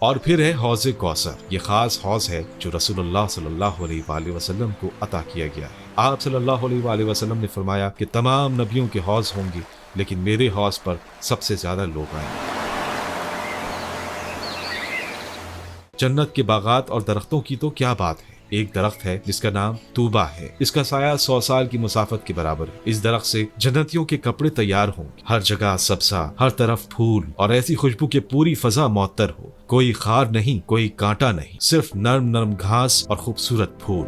اور پھر ہے حوض کوثر، یہ خاص حوض ہے جو رسول اللہ صلی اللہ علیہ وآلہ وسلم کو عطا کیا گیا ہے۔ آپ صلی اللہ علیہ وآلہ وسلم نے فرمایا کہ تمام نبیوں کے حوض ہوں گے لیکن میرے حوض پر سب سے زیادہ لوگ آئیں گے۔ جنت کے باغات اور درختوں کی تو کیا بات ہے، ایک درخت ہے جس کا نام طوبہ ہے، اس کا سایہ 100 سال کی مسافت کے برابر ہے۔ اس درخت سے جنتیوں کے کپڑے تیار ہوں گے، ہر جگہ سبزہ، ہر طرف پھول اور ایسی خوشبو کہ پوری فضا معطر ہو، کوئی خار نہیں، کوئی کانٹا نہیں، صرف نرم نرم گھاس اور خوبصورت پھول۔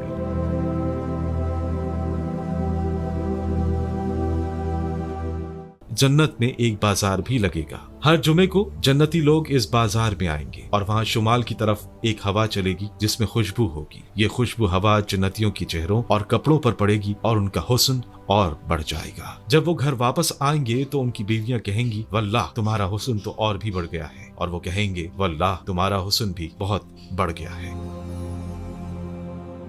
جنت میں ایک بازار بھی لگے گا، ہر جمعے کو جنتی لوگ اس بازار میں آئیں گے اور وہاں شمال کی طرف ایک ہوا چلے گی جس میں خوشبو ہوگی۔ یہ خوشبو ہوا جنتیوں کی چہروں اور کپڑوں پر پڑے گی اور ان کا حسن اور بڑھ جائے گا۔ جب وہ گھر واپس آئیں گے تو ان کی بیویاں کہیں گی واللہ تمہارا حسن تو اور بھی بڑھ گیا ہے، اور وہ کہیں گے واللہ تمہارا حسن بھی بہت بڑھ گیا ہے۔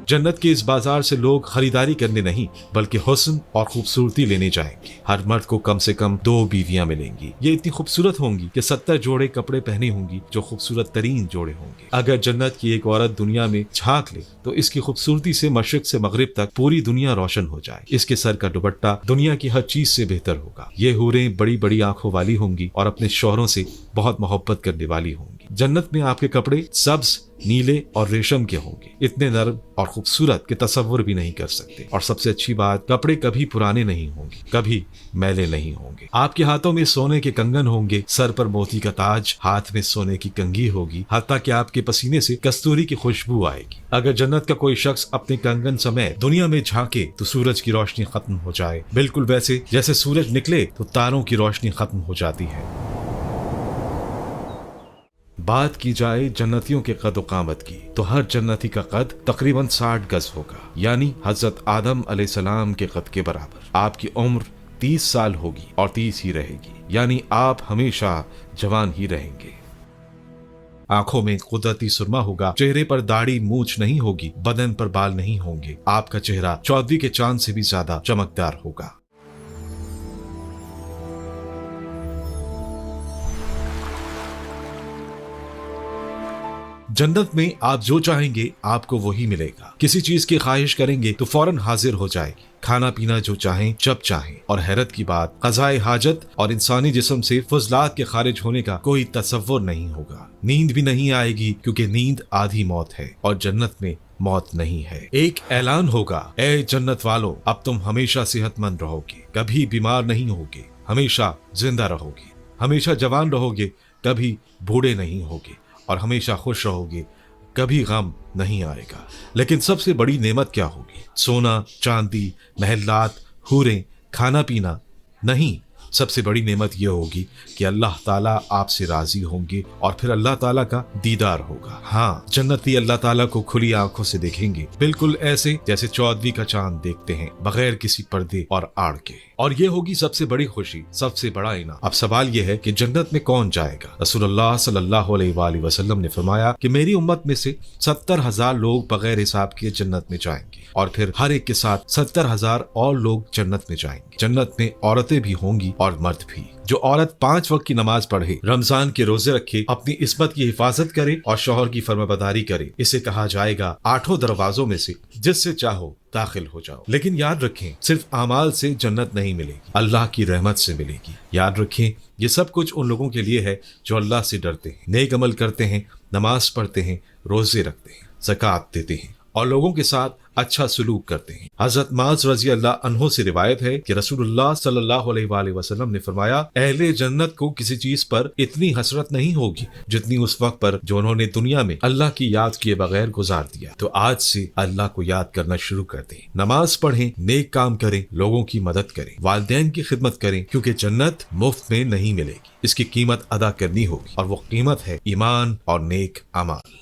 جنت کے اس بازار سے لوگ خریداری کرنے نہیں بلکہ حسن اور خوبصورتی لینے جائیں گے۔ ہر مرد کو کم سے کم 2 بیویاں ملیں گی، یہ اتنی خوبصورت ہوں گی کہ 70 جوڑے کپڑے پہنے ہوں گی جو خوبصورت ترین جوڑے ہوں گے۔ اگر جنت کی ایک عورت دنیا میں جھانک لے تو اس کی خوبصورتی سے مشرق سے مغرب تک پوری دنیا روشن ہو جائے۔ اس کے سر کا دوپٹہ دنیا کی ہر چیز سے بہتر ہوگا۔ یہ حوریں بڑی بڑی آنکھوں والی ہوں گی اور اپنے شوہروں سے بہت محبت کرنے والی ہوں گی۔ جنت میں آپ کے کپڑے سبز، نیلے اور ریشم کے ہوں گے، اتنے نرم اور خوبصورت کہ تصور بھی نہیں کر سکتے۔ اور سب سے اچھی بات، کپڑے کبھی پرانے نہیں ہوں گے، کبھی میلے نہیں ہوں گے۔ آپ کے ہاتھوں میں سونے کے کنگن ہوں گے، سر پر موتی کا تاج، ہاتھ میں سونے کی کنگھی ہوگی، حتیٰ کہ آپ کے پسینے سے کستوری کی خوشبو آئے گی۔ اگر جنت کا کوئی شخص اپنے کنگن سمیت دنیا میں جھانکے تو سورج کی روشنی ختم ہو جائے، بالکل ویسے جیسے سورج نکلے تو تاروں کی روشنی ختم ہو جاتی ہے۔ بات کی جائے جنتیوں کے قد و قامت کی تو ہر جنتی کا قد تقریباً 60 گز ہوگا، یعنی حضرت آدم علیہ السلام کے قد کے برابر۔ آپ کی عمر 30 سال ہوگی اور 30 ہی رہے گی، یعنی آپ ہمیشہ جوان ہی رہیں گے۔ آنکھوں میں قدرتی سرما ہوگا، چہرے پر داڑھی مونچھ نہیں ہوگی، بدن پر بال نہیں ہوں گے، آپ کا چہرہ چودھویں کے چاند سے بھی زیادہ چمکدار ہوگا۔ جنت میں آپ جو چاہیں گے آپ کو وہی ملے گا۔ کسی چیز کی خواہش کریں گے تو فوراً حاضر ہو جائے گی، کھانا پینا جو چاہیں جب چاہیں۔ اور حیرت کی بات، قضائے حاجت اور انسانی جسم سے فضلات کے خارج ہونے کا کوئی تصور نہیں ہوگا۔ نیند بھی نہیں آئے گی کیونکہ نیند آدھی موت ہے اور جنت میں موت نہیں ہے۔ ایک اعلان ہوگا، اے جنت والو، اب تم ہمیشہ صحت مند رہو گے، کبھی بیمار نہیں ہوگے، ہمیشہ زندہ رہو گے، ہمیشہ جوان رہو گے، کبھی بوڑھے نہیں ہوگے، اور ہمیشہ خوش رہو گے، کبھی غم نہیں آئے گا۔ لیکن سب سے بڑی نعمت کیا ہوگی؟ سونا، چاندی، محلات، حوریں، کھانا پینا نہیں، سب سے بڑی نعمت یہ ہوگی کہ اللہ تعالیٰ آپ سے راضی ہوں گے اور پھر اللہ تعالیٰ کا دیدار ہوگا۔ ہاں، جنتی اللہ تعالیٰ کو کھلی آنکھوں سے دیکھیں گے، بالکل ایسے جیسے چودھویں کا چاند دیکھتے ہیں، بغیر کسی پردے اور آڑ کے۔ اور یہ ہوگی سب سے بڑی خوشی، سب سے بڑا انعام۔ اب سوال یہ ہے کہ جنت میں کون جائے گا؟ رسول اللہ صلی اللہ علیہ وآلہ وسلم نے فرمایا کہ میری امت میں سے 70,000 لوگ بغیر حساب کے جنت میں جائیں گے، اور پھر ہر ایک کے ساتھ 70,000 اور لوگ جنت میں جائیں گے۔ جنت میں عورتیں بھی ہوں گی اور مرد بھی۔ جو عورت 5 وقت کی نماز پڑھے، رمضان کے روزے رکھے، اپنی عصمت کی حفاظت کرے اور شوہر کی فرمانبرداری کرے، اسے کہا جائے گا 8 دروازوں میں سے جس سے چاہو داخل ہو جاؤ۔ لیکن یاد رکھیں، صرف اعمال سے جنت نہیں ملے گی، اللہ کی رحمت سے ملے گی۔ یاد رکھیں، یہ سب کچھ ان لوگوں کے لیے ہے جو اللہ سے ڈرتے ہیں، نیک عمل کرتے ہیں، نماز پڑھتے ہیں، روزے رکھتے ہیں، زکوٰۃ دیتے ہیں اور لوگوں کے ساتھ اچھا سلوک کرتے ہیں۔ حضرت معاذ رضی اللہ عنہ سے روایت ہے کہ رسول اللہ صلی اللہ علیہ وآلہ وسلم نے فرمایا، اہل جنت کو کسی چیز پر اتنی حسرت نہیں ہوگی جتنی اس وقت پر جو انہوں نے دنیا میں اللہ کی یاد کیے بغیر گزار دیا۔ تو آج سے اللہ کو یاد کرنا شروع کر دیں، نماز پڑھیں، نیک کام کریں، لوگوں کی مدد کریں، والدین کی خدمت کریں، کیونکہ جنت مفت میں نہیں ملے گی، اس کی قیمت ادا کرنی ہوگی، اور وہ قیمت ہے ایمان اور نیک اعمال۔